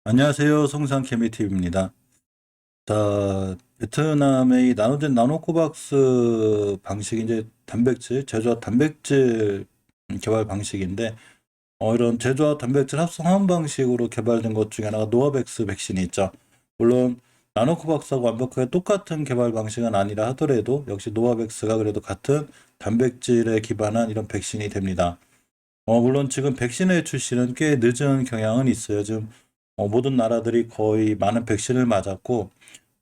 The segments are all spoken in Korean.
안녕하세요. 송산 케미TV입니다. 자, 베트남의 이 나노젠 나노코박스 방식이 이제 단백질, 제조합 단백질 개발 방식인데, 이런 제조합 단백질 합성 화학 방식으로 개발된 것 중에 하나가 노바백스 백신이 있죠. 물론, 나노코박스하고 완벽하게 똑같은 개발 방식은 아니라 하더라도, 역시 노바백스가 그래도 같은 단백질에 기반한 이런 백신이 됩니다. 물론 지금 백신의 출시는 꽤 늦은 경향은 있어요. 지금 모든 나라들이 거의 많은 백신을 맞았고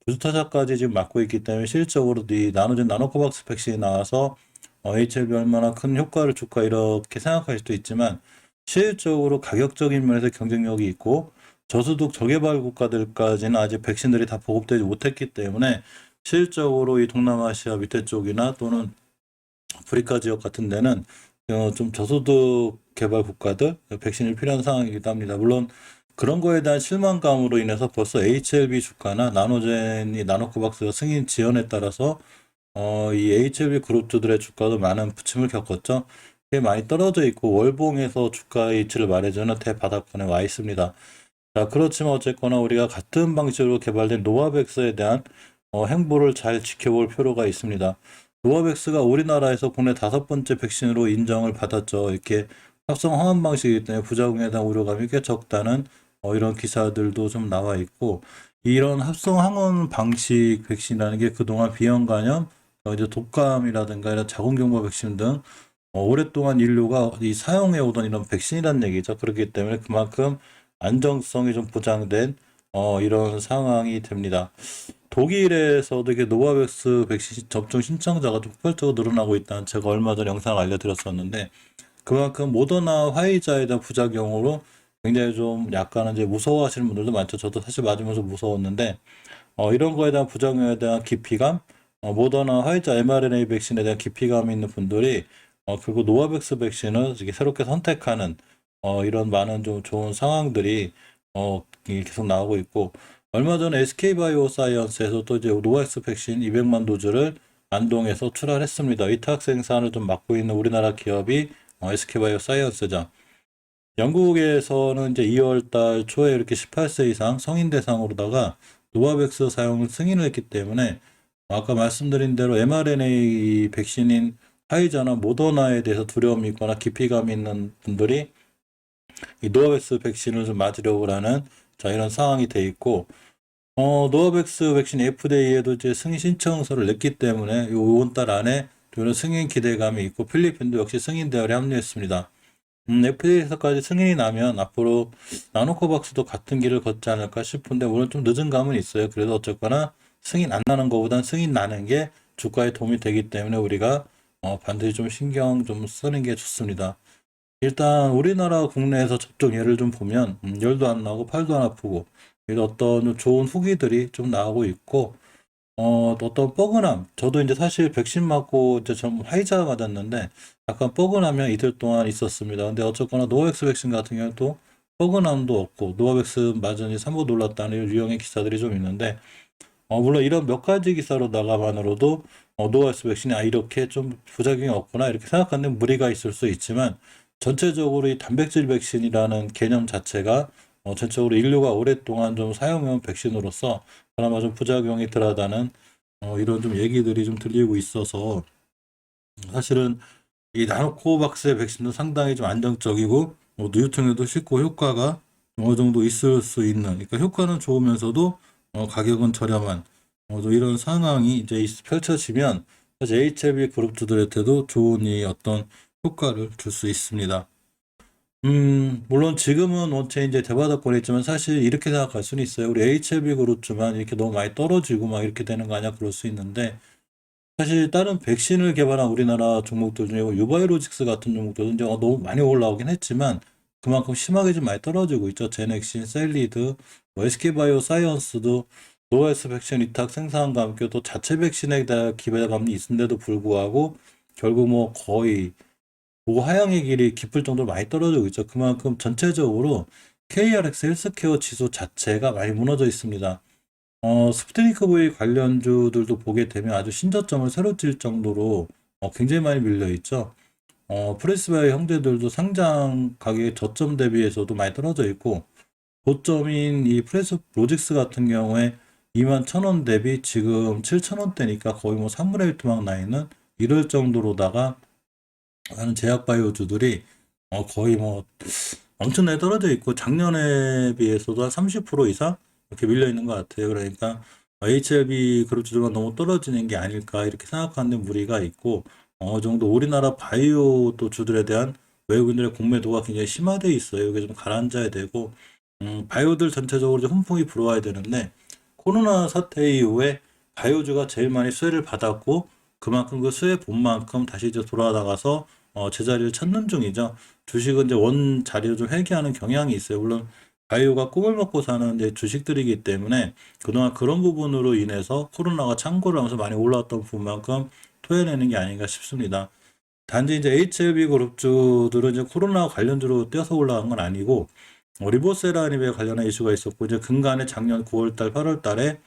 부스터샷까지 지금 맞고 있기 때문에 실질적으로 이 나노젠 나노코박스 백신이 나와서 HLB 얼마나 큰 효과를 줄까 이렇게 생각할 수도 있지만 실질적으로 가격적인 면에서 경쟁력이 있고 저소득 저개발 국가들까지는 아직 백신들이 다 보급되지 못했기 때문에 실질적으로 이 동남아시아 밑에 쪽이나 또는 아프리카 지역 같은 데는 좀 저소득 개발 국가들 백신이 필요한 상황이기도 합니다. 물론 그런 거에 대한 실망감으로 인해서 벌써 HLB 주가나 나노젠이 나노코박스가 승인 지연에 따라서 이 HLB 그룹주들의 주가도 많은 부침을 겪었죠. 꽤 많이 떨어져 있고 월봉에서 주가의 이치를 말해주는 대바닥권에 와 있습니다. 자, 그렇지만 어쨌거나 우리가 같은 방식으로 개발된 노바백스에 대한 행보를 잘 지켜볼 필요가 있습니다. 노바백스가 우리나라에서 국내 5번째 백신으로 인정을 받았죠. 이렇게 합성 항원 방식이기 때문에 부작용에 대한 우려감이 꽤 적다는 이런 기사들도 좀 나와 있고, 이런 합성 항원 방식 백신이라는 게 그동안 비형 간염, 이제 독감이라든가 이런 자궁경부 백신 등 오랫동안 인류가 사용해 오던 이런 백신이라는 얘기죠. 그렇기 때문에 그만큼 안정성이 좀 보장된 이런 상황이 됩니다. 독일에서도 이게 노바백스 백신 접종 신청자가 좀 폭발적으로 늘어나고 있다는 제가 얼마 전에 영상을 알려드렸었는데 그만큼 모더나 화이자에 대한 부작용으로 굉장히 좀 약간은 이제 무서워하시는 분들도 많죠. 저도 사실 맞으면서 무서웠는데 이런 거에 대한 부작용에 대한 기피감, 모더나 화이자 mRNA 백신에 대한 기피감이 있는 분들이 그리고 노바백스 백신을 이게 새롭게 선택하는 이런 많은 좀 좋은 상황들이 이게 계속 나오고 있고 얼마 전에 SK바이오사이언스에서 또 이제 노바백스 백신 200만 도즈를 안동에서 출하했습니다. 위탁 생산을 좀 맡고 있는 우리나라 기업이 SK바이오사이언스죠. 영국에서는 이제 2월 달 초에 이렇게 18세 이상 성인 대상으로다가 노바백스 사용을 승인을 했기 때문에 아까 말씀드린 대로 mRNA 백신인 화이자나 모더나에 대해서 두려움이 있거나 기피감이 있는 분들이 이 노바백스 백신을 좀 맞으려고 하는 이런 상황이 돼 있고 노바백스 백신 FDA에도 이제 승인 신청서를 냈기 때문에 이번 달 안에 이런 승인 기대감이 있고 필리핀도 역시 승인 대열에 합류했습니다. FDA에서까지 승인이 나면 앞으로 나노코박스도 같은 길을 걷지 않을까 싶은데 물론 좀 늦은 감은 있어요. 그래도 어쨌거나 승인 안 나는 것보단 승인 나는 게 주가에 도움이 되기 때문에 우리가 반드시 좀 신경 좀 쓰는 게 좋습니다. 일단 우리나라 국내에서 접종 예를 좀 보면 열도 안 나고 팔도 안 아프고 이런 어떤 좋은 후기들이 좀 나오고 있고 또 어떤 뻐근함 저도 이제 사실 백신 맞고 이제 전 화이자 맞았는데 약간 뻐근함이 이틀 동안 있었습니다. 근데 어쨌거나 노바백스 백신 같은 경우는 또 뻐근함도 없고 노바백스 맞으니 산모 놀랐다는 유형의 기사들이 좀 있는데 물론 이런 몇 가지 기사로 나가만으로도 노바백스 백신이 이렇게 좀 부작용이 없구나 이렇게 생각하는 무리가 있을 수 있지만 전체적으로 이 단백질 백신이라는 개념 자체가 전체적으로 인류가 오랫동안 좀 사용해온 백신으로서 그나마 좀 부작용이 덜하다는 이런 좀 얘기들이 좀 들리고 있어서 사실은 이 나노코박스의 백신도 상당히 좀 안정적이고 누유통에도 쉽고 효과가 어느 정도 있을 수 있는 그러니까 효과는 좋으면서도 가격은 저렴한 또 이런 상황이 이제 펼쳐지면 사실 HLB 그룹주들한테도 좋은 이 어떤 효과를 줄 수 있습니다. 물론 지금은 원체 이제 대바닥권에 있지만 사실 이렇게 생각할 수는 있어요. 우리 HLB 그룹주만 이렇게 너무 많이 떨어지고 막 이렇게 되는 거 아니야? 그럴 수 있는데 사실 다른 백신을 개발한 우리나라 종목들 중에 유바이로직스 같은 종목들은 이제 너무 많이 올라오긴 했지만 그만큼 심하게 좀 많이 떨어지고 있죠. 제넥신, 셀리드, 뭐 SK바이오사이언스도 노바이스 백신 위탁 생산과 함께 또 자체 백신에 대한 기대감이 있는데도 불구하고 결국 뭐 거의 고하향의 길이 깊을 정도로 많이 떨어지고 있죠. 그만큼 전체적으로 KRX 헬스케어 지수 자체가 많이 무너져 있습니다. 스푸트니크 V 관련주들도 보게 되면 아주 신저점을 새로 찔 정도로 굉장히 많이 밀려 있죠. 프레스바이오 형제들도 상장 가격의 저점 대비해서도 많이 떨어져 있고 고점인 이 프레스 로직스 같은 경우에 21,000원 대비 지금 7,000원대니까 거의 뭐 3분의 1 토막 나 있는 이럴 정도로다가 하는 제약바이오주들이 거의 뭐 엄청나게 떨어져 있고 작년에 비해서도 한 30% 이상 이렇게 밀려 있는 것 같아요. 그러니까 HLB 그룹주들만 너무 떨어지는 게 아닐까 이렇게 생각하는 무리가 있고 어느 정도 우리나라 바이오 또 주들에 대한 외국인들의 공매도가 굉장히 심화돼 있어요. 이게 좀 가라앉아야 되고 바이오들 전체적으로 좀 훈풍이 불어와야 되는데 코로나 사태 이후에 바이오주가 제일 많이 수혜를 받았고 그만큼 그 수혜 본 만큼 다시 이제 돌아나가서 제자리를 찾는 중이죠. 주식은 이제 원 자리를 좀 회귀하는 경향이 있어요. 물론 바이오가 꿈을 먹고 사는 이제 주식들이기 때문에 그동안 그런 부분으로 인해서 코로나가 창궐을 하면서 많이 올라왔던 부분만큼 토해내는 게 아닌가 싶습니다. 단지 이제 HLB 그룹주들은 이제 코로나 관련주로 뛰어서 올라간 건 아니고 리보세라닙에 관련한 이슈가 있었고 이제 근간에 작년 9월달, 8월달에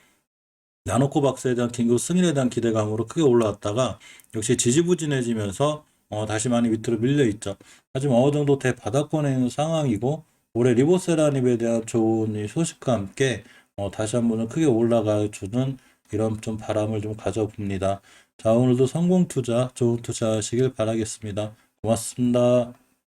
나노코박스에 대한 긴급 승인에 대한 기대감으로 크게 올라왔다가 역시 지지부진해지면서 다시 많이 밑으로 밀려 있죠. 하지만 어느 정도 대바닥권에 있는 상황이고 올해 리보세라닙에 대한 좋은 이 소식과 함께 다시 한번 크게 올라가 주는 이런 좀 바람을 좀 가져봅니다. 자, 오늘도 성공 투자, 좋은 투자 하시길 바라겠습니다. 고맙습니다.